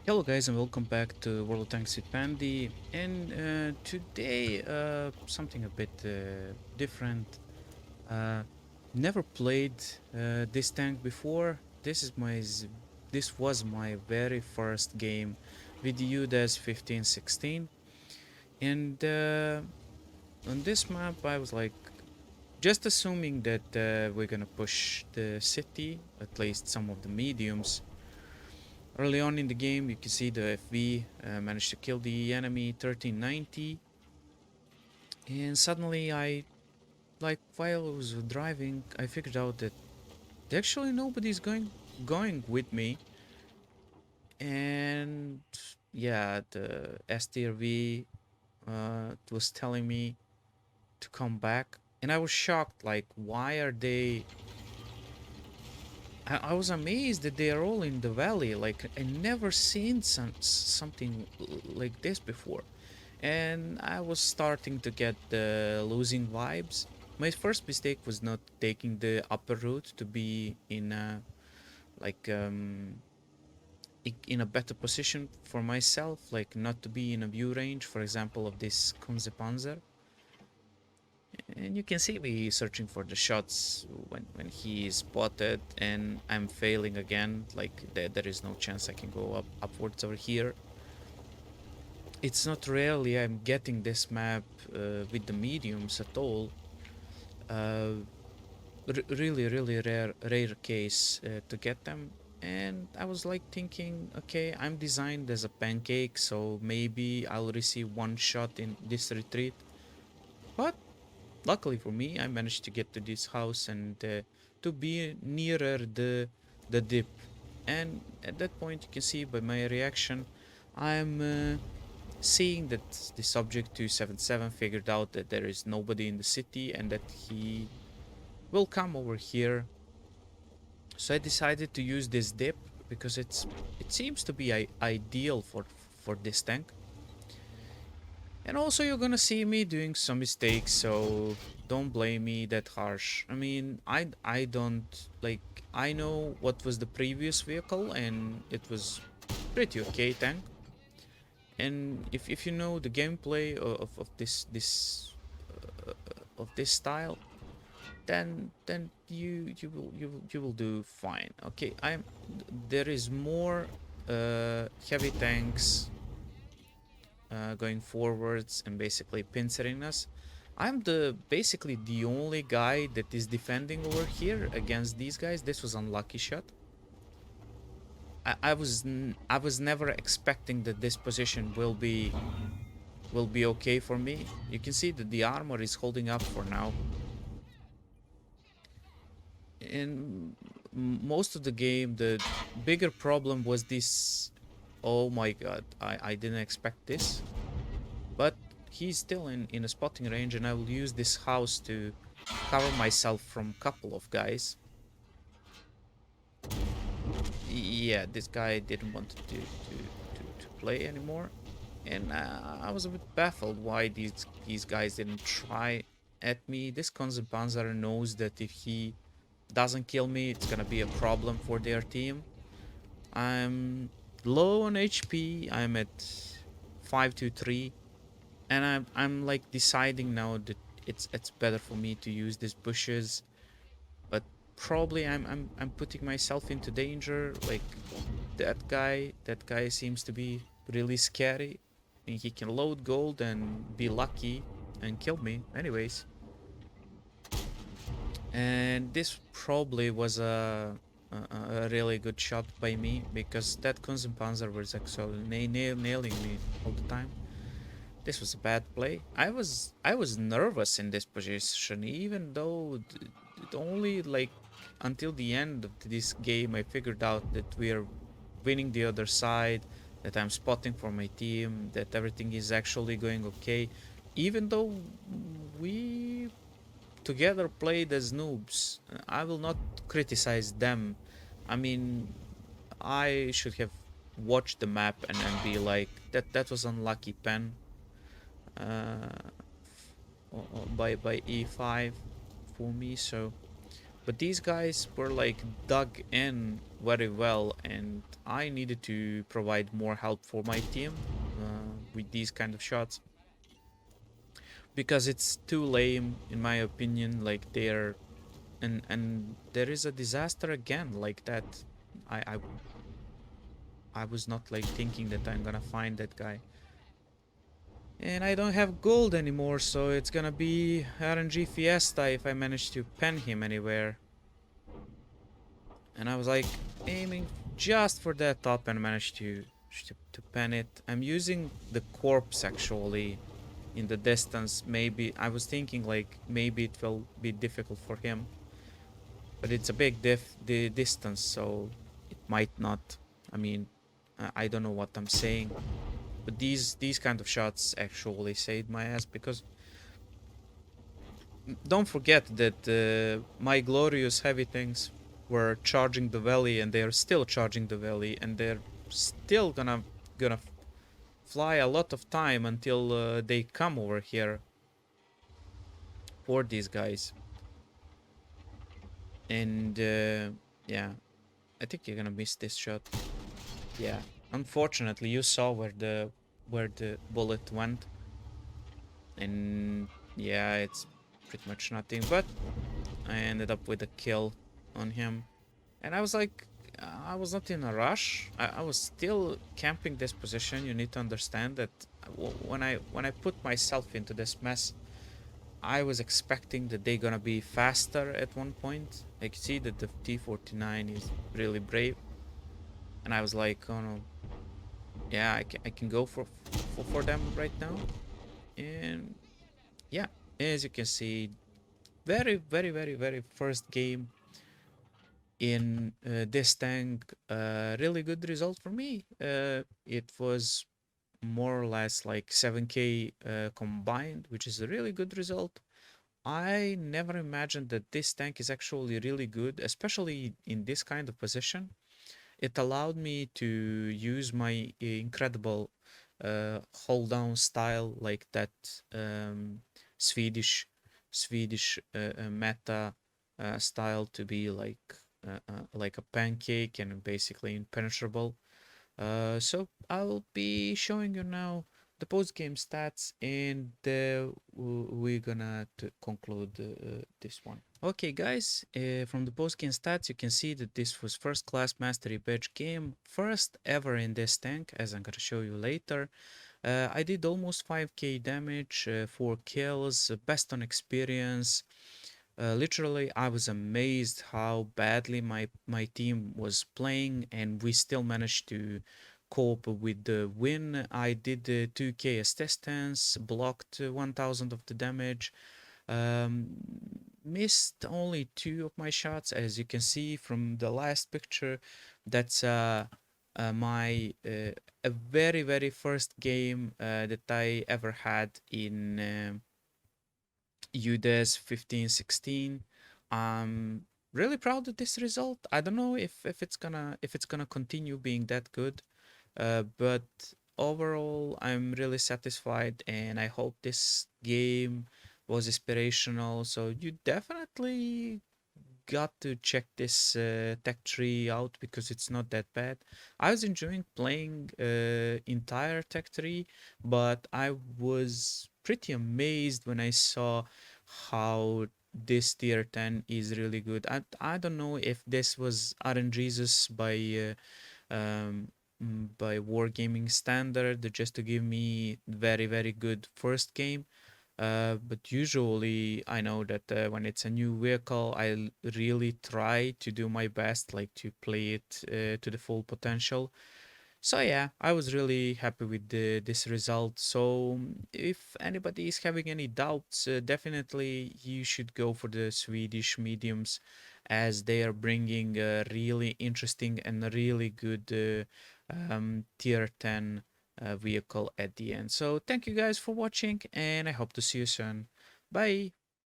Hello guys and welcome back to World of Tanks with Pandy, and today something a bit different. uh, Never played this tank before. This was my very first game with UDES 1516, and on this map I was like just assuming that we're gonna push the city, at least some of the mediums. Early on in the game, you can see the FV managed to kill the enemy 1390, and suddenly while I was driving, I figured out that actually nobody's going with me, and yeah, the STRV was telling me to come back, and I was shocked. Like, why are they? I was amazed that they are all in the valley. Like, I never seen something like this before. And I was starting to get the losing vibes. My first mistake was not taking the upper route to be in a like in a better position for myself, like not to be in a view range, for example, of this Kunze. And you can see me searching for the shots when he is spotted, and I'm failing again. Like there is no chance I can go upwards over here. It's not rarely I'm getting this map with the mediums at all. Uh, really rare case to get them. And I was like thinking, okay, I'm designed as a pancake, so maybe I'll receive one shot in this retreat. But luckily for me, I managed to get to this house and to be nearer the dip. And at that point, you can see by my reaction, I'm seeing that the subject 277 figured out that there is nobody in the city and that he will come over here. So I decided to use this dip because it seems to be ideal for this tank. And also you're gonna see me doing some mistakes, so don't blame me that harsh. I mean, I don't like I know what was the previous vehicle and it was pretty okay tank. And if you know the gameplay of this style, then you will do fine. Okay, there is more heavy tanks going forwards and basically pincering us. I'm the basically the only guy that is defending over here against these guys. This was unlucky shot. I was never expecting that this position will be okay for me. You can see that the armor is holding up for now. In most of the game, the bigger problem was this. Oh my god, I didn't expect this. But he's still in a spotting range, and I will use this house to cover myself from a couple of guys. Yeah, this guy didn't want to play anymore, and I was a bit baffled why these guys didn't try at me. This Panzer knows that if he doesn't kill me, it's gonna be a problem for their team. I'm low on HP. I'm at 523, and I'm like deciding now that it's better for me to use these bushes, but probably I'm putting myself into danger. Like that guy seems to be really scary. I mean, he can load gold and be lucky and kill me anyways. And this probably was a really good shot by me, because that Kunzenpanzer was actually nailing me all the time. This was a bad play. I was nervous in this position, even though it only like until the end of this game I figured out that we are winning the other side, that I'm spotting for my team, that everything is actually going okay, even though we together played as noobs. I will not criticize them. I mean, I should have watched the map and be like that was unlucky pen uh, by e5 for me. So But these guys were like dug in very well, and I needed to provide more help for my team with these kind of shots because it's too lame in my opinion. Like they're and there is a disaster again like that. I I I was not like thinking that I'm gonna find that guy. And I don't have gold anymore, so it's gonna be RNG Fiesta if I manage to pen him anywhere. And I was like aiming just for that top and managed to pen it. I'm using the corpse actually in the distance. Maybe I was thinking like maybe it will be difficult for him, but it's a big the distance, so it might not. I mean, I don't know what I'm saying, but these kind of shots actually saved my ass because don't forget that my glorious heavy tanks were charging the valley and they're still charging the valley and they're still gonna fly a lot of time until they come over here for these guys. And yeah, I think you're gonna miss this shot. Yeah, unfortunately you saw where the bullet went, and yeah, it's pretty much nothing, but I ended up with a kill on him. And I was like, I was not in a rush. I was still camping this position. You need to understand that when I put myself into this mess, I was expecting that they're gonna be faster at one point. I could see that the T-49 is really brave, and I was like, oh no, yeah, I can go for them right now. And yeah, as you can see, very first game in this tank, really good result for me. It was more or less like 7k combined, which is a really good result. I never imagined that this tank is actually really good, especially in this kind of position. It allowed me to use my incredible hold down style, like that um, Swedish meta style, to be like a pancake and basically impenetrable. So I'll be showing you now the post game stats, and we're gonna conclude this one. Okay, guys, from the post game stats, you can see that this was first class mastery badge game, first ever in this tank, as I'm gonna show you later. I did almost 5k damage, 4 kills, best on experience. Literally, I was amazed how badly my team was playing, and we still managed to cope with the win. I did 2k assistance, blocked 1000 of the damage, um, missed only 2 of my shots, as you can see from the last picture. That's my a very first game that I ever had in UDES 15-16. I'm really proud of this result. I don't know if it's gonna continue being that good, but overall I'm really satisfied, and I hope this game was inspirational. So you definitely got to check this tech tree out because it's not that bad. I was enjoying playing entire tech tree, but I was pretty amazed when I saw how this tier 10 is really good. I don't know if this was RNGesus by Wargaming standard just to give me very good first game, but usually I know that when it's a new vehicle, really try to do my best, like to play it to the full potential. So yeah, I was really happy with this result. So if anybody is having any doubts, definitely you should go for the Swedish mediums, as they are bringing a really interesting and a really good tier 10 vehicle at the end. So thank you guys for watching, and I hope to see you soon. Bye.